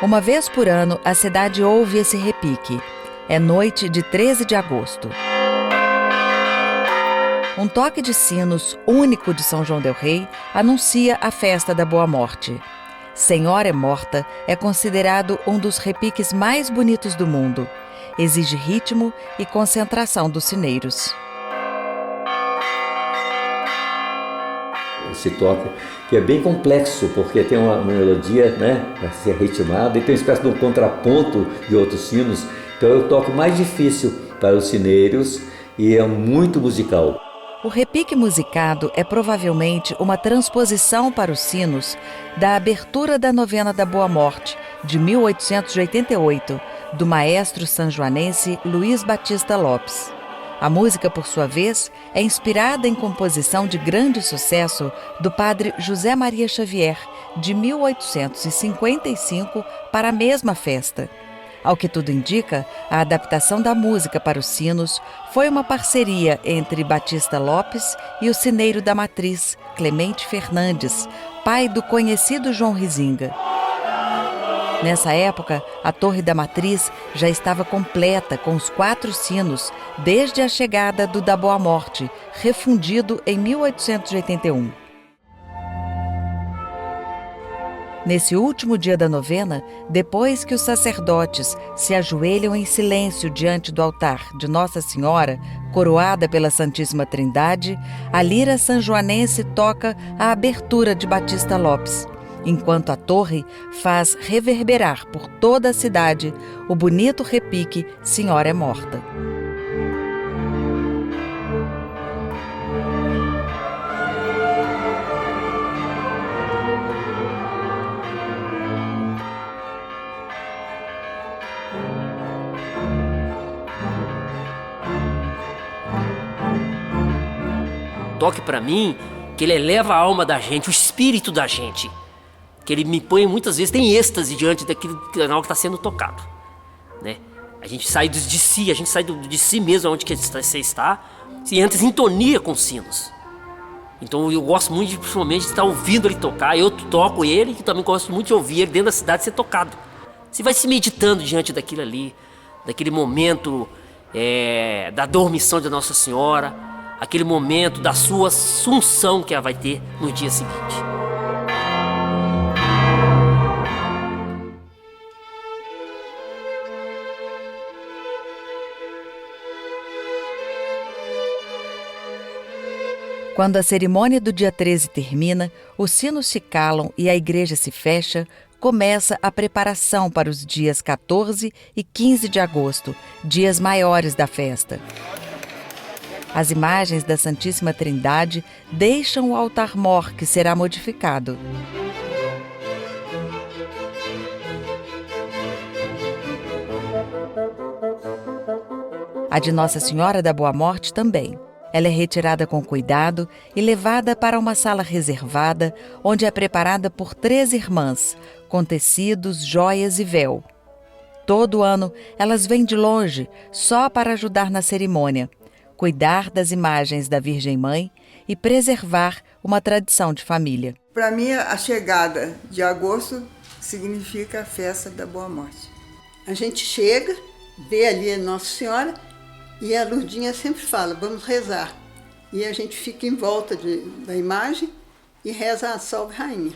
Uma vez por ano, a cidade ouve esse repique. É noite de 13 de agosto. Um toque de sinos, único de São João del Rei, anuncia a festa da Boa Morte. Senhora é Morta é considerado um dos repiques mais bonitos do mundo. Exige ritmo e concentração dos sineiros. Esse toque que é bem complexo, porque tem uma melodia, né, para ser ritmada, e tem uma espécie de um contraponto de outros sinos. Então é o toque mais difícil para os sineiros e é muito musical. O repique musicado é provavelmente uma transposição para os sinos da abertura da Novena da Boa Morte, de 1888, do maestro sanjoanense Luiz Batista Lopes. A música, por sua vez, é inspirada em composição de grande sucesso do padre José Maria Xavier, de 1855, para a mesma festa. Ao que tudo indica, a adaptação da música para os sinos foi uma parceria entre Batista Lopes e o sineiro da Matriz, Clemente Fernandes, pai do conhecido João Rizinga. Nessa época, a Torre da Matriz já estava completa com os 4 sinos, desde a chegada do da Boa Morte, refundido em 1881. Nesse último dia da novena, depois que os sacerdotes se ajoelham em silêncio diante do altar de Nossa Senhora, coroada pela Santíssima Trindade, a lira sanjoanense toca a abertura de Batista Lopes, enquanto a torre faz reverberar por toda a cidade o bonito repique Senhora é Morta. Toque para mim que ele eleva a alma da gente, o espírito da gente, que ele me põe muitas vezes, tem êxtase diante daquilo canal que está sendo tocado, né? A gente sai de si, a gente sai de si mesmo, onde que você está, e entra em sintonia com os sinos. Então eu gosto muito, principalmente, de estar ouvindo ele tocar. Eu toco ele, e também gosto muito de ouvir ele dentro da cidade ser tocado. Você vai se meditando diante daquilo ali, daquele momento da dormição de Nossa Senhora, aquele momento da sua assunção que ela vai ter no dia seguinte. Quando a cerimônia do dia 13 termina, os sinos se calam e a igreja se fecha, começa a preparação para os dias 14 e 15 de agosto, dias maiores da festa. As imagens da Santíssima Trindade deixam o altar-mor, que será modificado. A de Nossa Senhora da Boa Morte também. Ela é retirada com cuidado e levada para uma sala reservada, onde é preparada por 3 irmãs, com tecidos, joias e véu. Todo ano, elas vêm de longe, só para ajudar na cerimônia, cuidar das imagens da Virgem Mãe e preservar uma tradição de família. Para mim, a chegada de agosto significa a festa da Boa Morte. A gente chega, vê ali a Nossa Senhora e a Lourdinha sempre fala, vamos rezar. E a gente fica em volta da imagem e reza a Salve Rainha.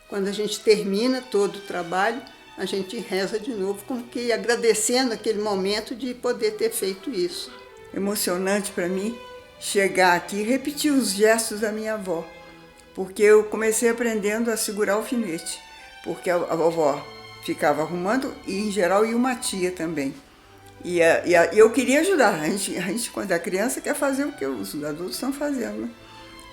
Quando a gente termina todo o trabalho, a gente reza de novo, como que agradecendo aquele momento de poder ter feito isso. Emocionante para mim chegar aqui e repetir os gestos da minha avó, porque eu comecei aprendendo a segurar o alfinete, porque a vovó ficava arrumando e, em geral, ia uma tia também. E eu queria ajudar. A gente, quando é criança, quer fazer o que os adultos estão fazendo, né?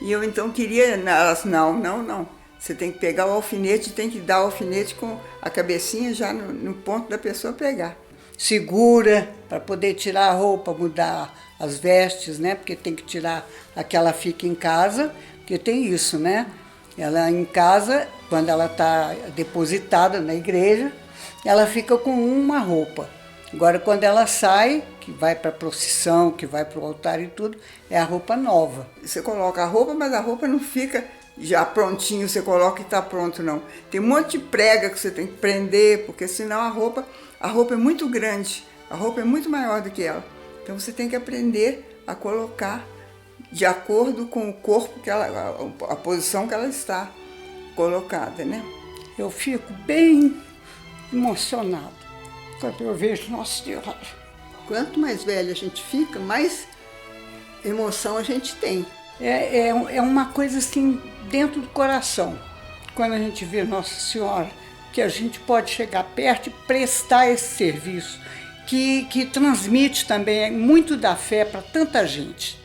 E eu, então, queria... Elas, não. Você tem que pegar o alfinete, tem que dar o alfinete com a cabecinha já no ponto da pessoa pegar. Segura para poder tirar a roupa, mudar as vestes, né? Porque tem que tirar a que ela fica em casa, porque tem isso, né? Ela em casa, quando ela está depositada na igreja, ela fica com uma roupa. Agora, quando ela sai, que vai para a procissão, que vai para o altar e tudo, é a roupa nova. Você coloca a roupa, mas a roupa não fica já prontinho, você coloca e está pronto, não. Tem um monte de prega que você tem que prender, porque senão a roupa é muito grande, a roupa é muito maior do que ela. Então você tem que aprender a colocar de acordo com o corpo, a posição que ela está colocada, né? Eu fico bem emocionada quando eu vejo Nossa Senhora. Quanto mais velha a gente fica, mais emoção a gente tem. É uma coisa assim dentro do coração, quando a gente vê Nossa Senhora, que a gente pode chegar perto e prestar esse serviço, que transmite também muito da fé para tanta gente.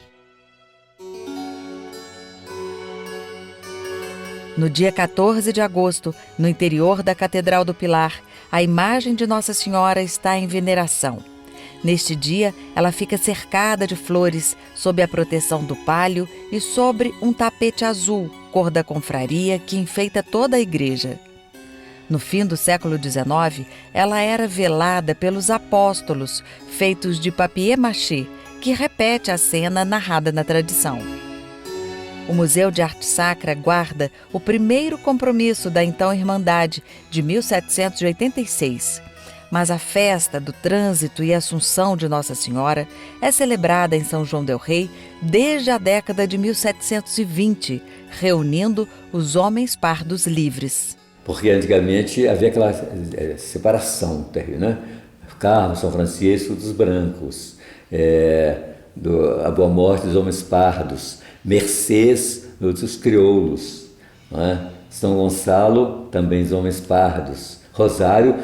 No dia 14 de agosto, no interior da Catedral do Pilar, a imagem de Nossa Senhora está em veneração. Neste dia, ela fica cercada de flores, sob a proteção do pálio e sobre um tapete azul, cor da confraria, que enfeita toda a igreja. No fim do século XIX, ela era velada pelos apóstolos, feitos de papier-mâché, que repete a cena narrada na tradição. O Museu de Arte Sacra guarda o primeiro compromisso da então Irmandade, de 1786. Mas a festa do Trânsito e Assunção de Nossa Senhora é celebrada em São João del Rei desde a década de 1720, reunindo os homens pardos livres. Porque antigamente havia aquela separação terrível, né? Carlos, São Francisco dos brancos, a Boa Morte dos homens pardos, Mercês dos crioulos, né? São Gonçalo também dos homens pardos, Rosário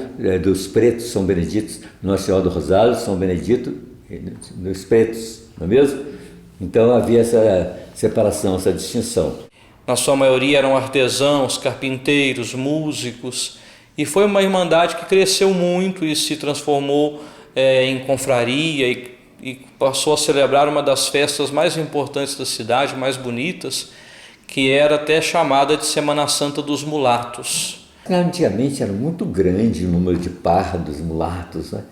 dos pretos, São Benedito, Nossa Senhora do Rosário, São Benedito dos pretos, não é mesmo? Então havia essa separação, essa distinção. Na sua maioria eram artesãos, carpinteiros, músicos, e foi uma irmandade que cresceu muito e se transformou em confraria e passou a celebrar uma das festas mais importantes da cidade, mais bonitas, que era até chamada de Semana Santa dos Mulatos. Antigamente era muito grande o número de pardos, mulatos, né?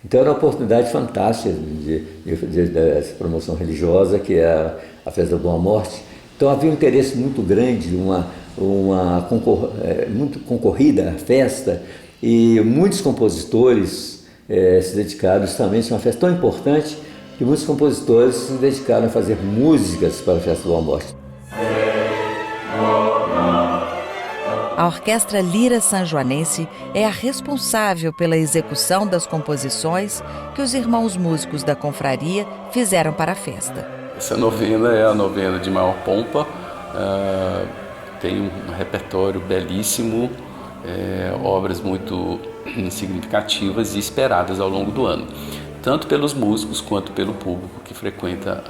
Então era uma oportunidade fantástica dessa promoção religiosa, que é a festa da Boa Morte. Então havia um interesse muito grande, muito concorrida a festa, e muitos compositores se dedicaram justamente a uma festa tão importante, que muitos compositores se dedicaram a fazer músicas para a festa da Boa Morte. A Orquestra Lira Sanjoanense é a responsável pela execução das composições que os irmãos músicos da confraria fizeram para a festa. Essa novena é a novena de maior pompa, tem um repertório belíssimo, obras muito significativas e esperadas ao longo do ano, tanto pelos músicos quanto pelo público que frequenta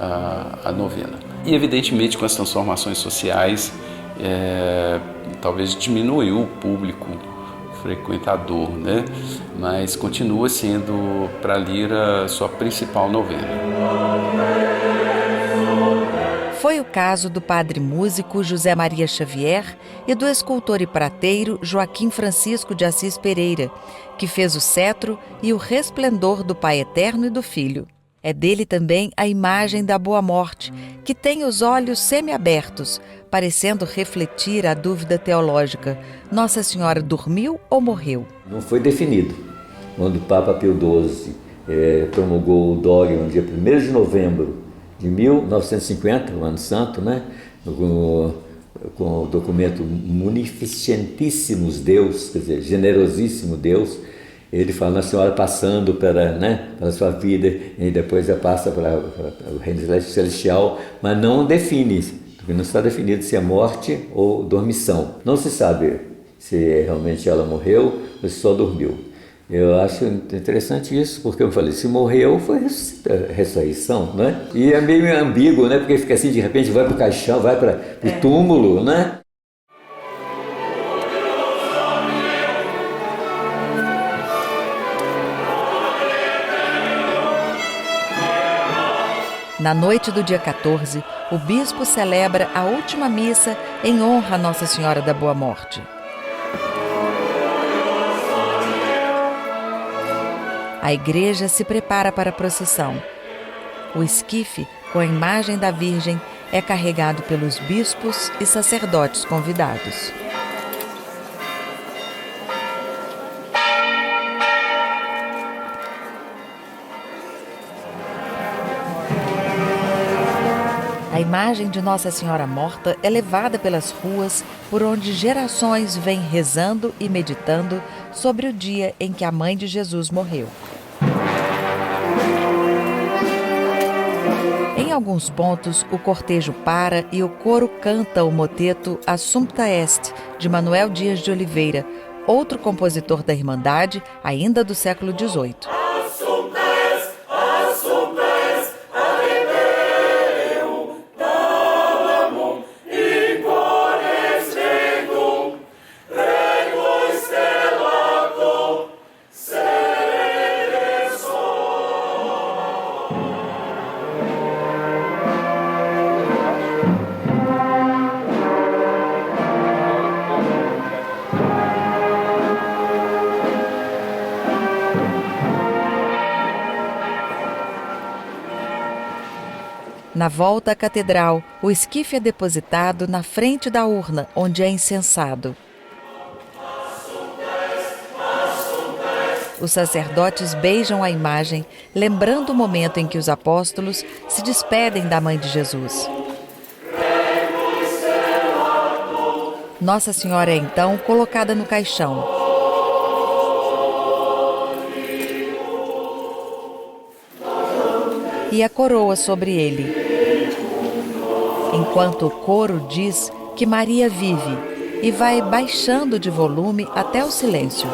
a novena. E evidentemente com as transformações sociais, talvez diminuiu o público frequentador, né? Mas continua sendo para a Lira sua principal novena. Foi o caso do padre músico José Maria Xavier e do escultor e prateiro Joaquim Francisco de Assis Pereira, que fez o cetro e o resplendor do Pai Eterno e do Filho. É dele também a imagem da Boa Morte, que tem os olhos semiabertos, parecendo refletir a dúvida teológica: Nossa Senhora dormiu ou morreu? Não foi definido. Quando o Papa Pio XII promulgou o dogma no dia 1º de novembro de 1950, o ano santo, né? Com o documento Munificentíssimos Deus, quer dizer, generosíssimo Deus, ele fala Nossa Senhora passando pela sua vida e depois ela passa para o reino celestial, mas não define, porque não está definido se é morte ou dormição. Não se sabe se realmente ela morreu ou se só dormiu. Eu acho interessante isso, porque eu falei, se morreu foi ressurreição, né? E é meio ambíguo, né? Porque fica assim, de repente vai para o caixão, vai para o túmulo, né? Na noite do dia 14, o bispo celebra a última missa em honra a Nossa Senhora da Boa Morte. A igreja se prepara para a procissão. O esquife, com a imagem da Virgem, é carregado pelos bispos e sacerdotes convidados. A imagem de Nossa Senhora morta é levada pelas ruas por onde gerações vêm rezando e meditando sobre o dia em que a mãe de Jesus morreu. Em alguns pontos, o cortejo para e o coro canta o moteto Assumpta Est, de Manuel Dias de Oliveira, outro compositor da Irmandade, ainda do século XVIII. Na volta à catedral, o esquife é depositado na frente da urna, onde é incensado. Os sacerdotes beijam a imagem, lembrando o momento em que os apóstolos se despedem da mãe de Jesus. Nossa Senhora é então colocada no caixão. E a coroa sobre ele, enquanto o coro diz que Maria vive e vai baixando de volume até o silêncio.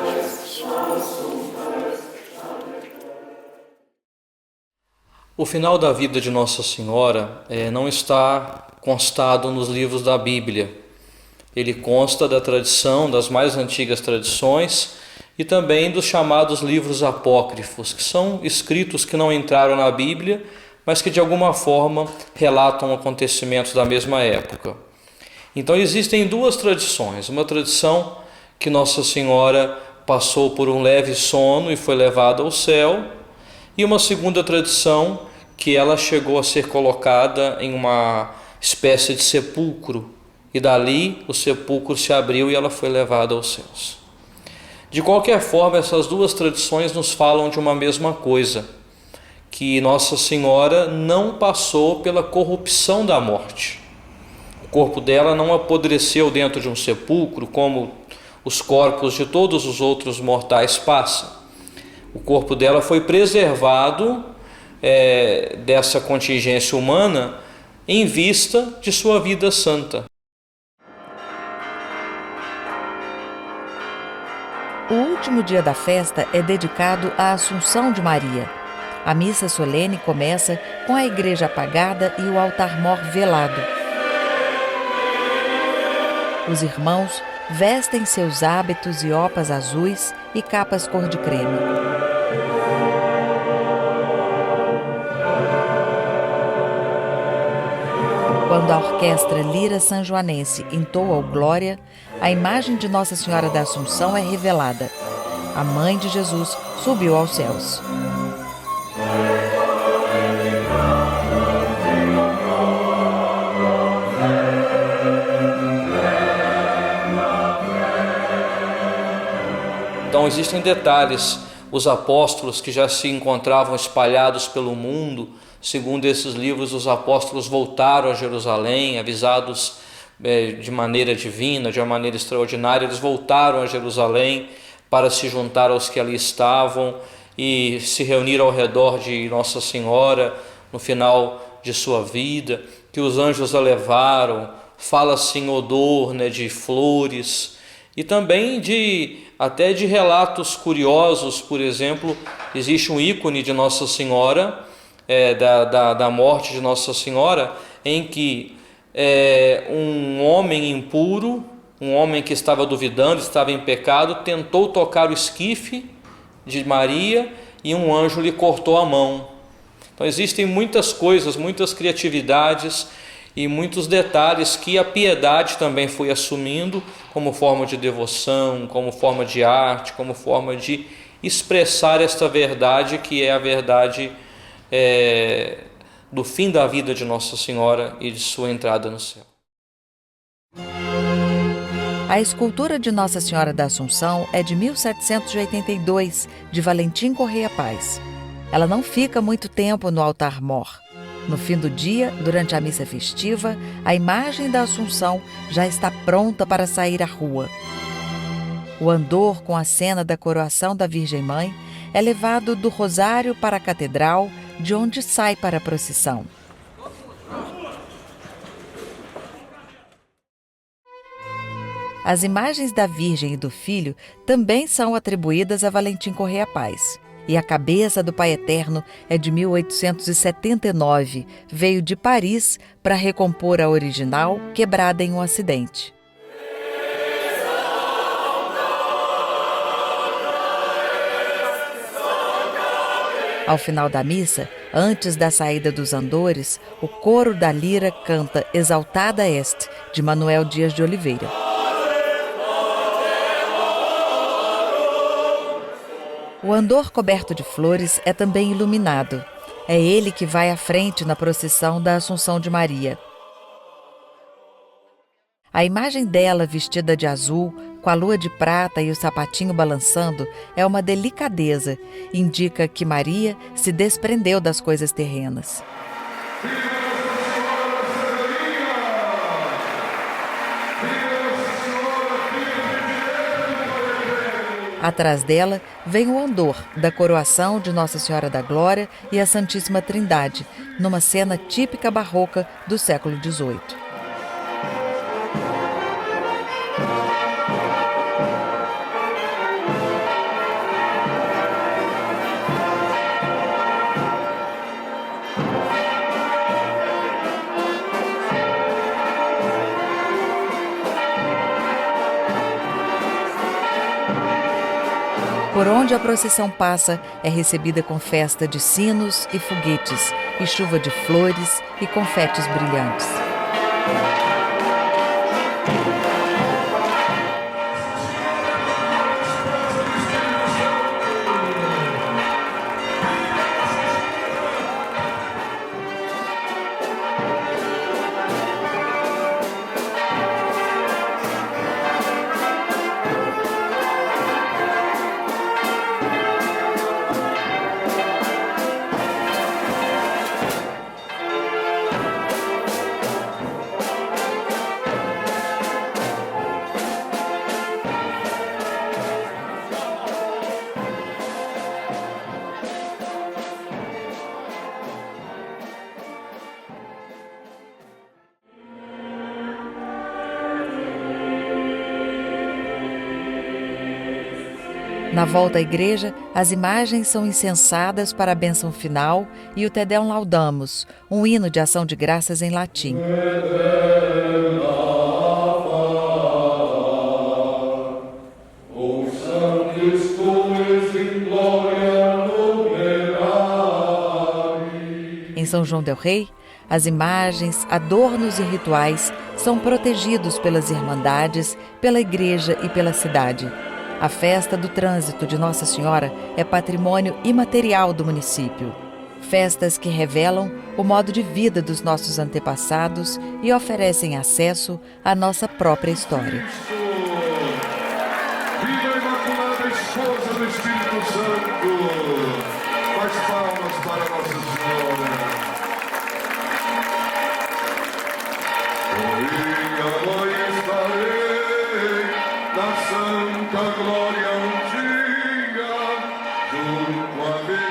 O final da vida de Nossa Senhora não está constado nos livros da Bíblia. Ele consta da tradição, das mais antigas tradições, e também dos chamados livros apócrifos, que são escritos que não entraram na Bíblia, mas que de alguma forma relatam acontecimentos da mesma época. Então existem duas tradições. Uma tradição que Nossa Senhora passou por um leve sono e foi levada ao céu, e uma segunda tradição que ela chegou a ser colocada em uma espécie de sepulcro, e dali o sepulcro se abriu e ela foi levada aos céus. De qualquer forma, essas duas tradições nos falam de uma mesma coisa, que Nossa Senhora não passou pela corrupção da morte. O corpo dela não apodreceu dentro de um sepulcro, como os corpos de todos os outros mortais passam. O corpo dela foi preservado dessa contingência humana em vista de sua vida santa. O último dia da festa é dedicado à Assunção de Maria. A missa solene começa com a igreja apagada e o altar-mor velado. Os irmãos vestem seus hábitos e opas azuis e capas cor de creme. Quando a orquestra Lira Sanjoanense entoa o Glória, a imagem de Nossa Senhora da Assunção é revelada. A mãe de Jesus subiu aos céus. Então existem detalhes. Os apóstolos que já se encontravam espalhados pelo mundo, segundo esses livros, os apóstolos voltaram a Jerusalém, avisados de maneira divina, de uma maneira extraordinária. Eles voltaram a Jerusalém para se juntar aos que ali estavam e se reunir ao redor de Nossa Senhora no final de sua vida, que os anjos a levaram. Fala-se em odor, de flores, e também até de relatos curiosos. Por exemplo, existe um ícone de Nossa Senhora, da morte de Nossa Senhora, em que um homem impuro, um homem que estava duvidando, estava em pecado, tentou tocar o esquife de Maria e um anjo lhe cortou a mão. Então existem muitas coisas, muitas criatividades e muitos detalhes que a piedade também foi assumindo como forma de devoção, como forma de arte, como forma de expressar esta verdade, que é a verdade do fim da vida de Nossa Senhora e de sua entrada no céu. A escultura de Nossa Senhora da Assunção é de 1782, de Valentim Correia Paz. Ela não fica muito tempo no altar-mor. No fim do dia, durante a missa festiva, a imagem da Assunção já está pronta para sair à rua. O andor com a cena da coroação da Virgem Mãe é levado do Rosário para a Catedral, de onde sai para a procissão. As imagens da Virgem e do Filho também são atribuídas a Valentim Correia Paz. E a cabeça do Pai Eterno é de 1879, veio de Paris para recompor a original, quebrada em um acidente. Ao final da missa, antes da saída dos andores, o coro da lira canta Exaltada Est, de Manuel Dias de Oliveira. O andor coberto de flores é também iluminado. É ele que vai à frente na procissão da Assunção de Maria. A imagem dela vestida de azul, com a lua de prata e o sapatinho balançando, é uma delicadeza. Indica que Maria se desprendeu das coisas terrenas. Atrás dela vem o andor da coroação de Nossa Senhora da Glória e a Santíssima Trindade, numa cena típica barroca do século XVIII. Por onde a procissão passa, é recebida com festa de sinos e foguetes, e chuva de flores e confetes brilhantes. Na volta à igreja, as imagens são incensadas para a bênção final e o Te Deum Laudamus, um hino de ação de graças em latim. Em São João del Rei, as imagens, adornos e rituais são protegidos pelas irmandades, pela igreja e pela cidade. A festa do trânsito de Nossa Senhora é patrimônio imaterial do município. Festas que revelam o modo de vida dos nossos antepassados e oferecem acesso à nossa própria história. Viva a Imaculada Esposa do Espírito Santo! Mais palmas para Nossa Senhora! Hoje estarei na Santa Glória um dia, junto a Deus.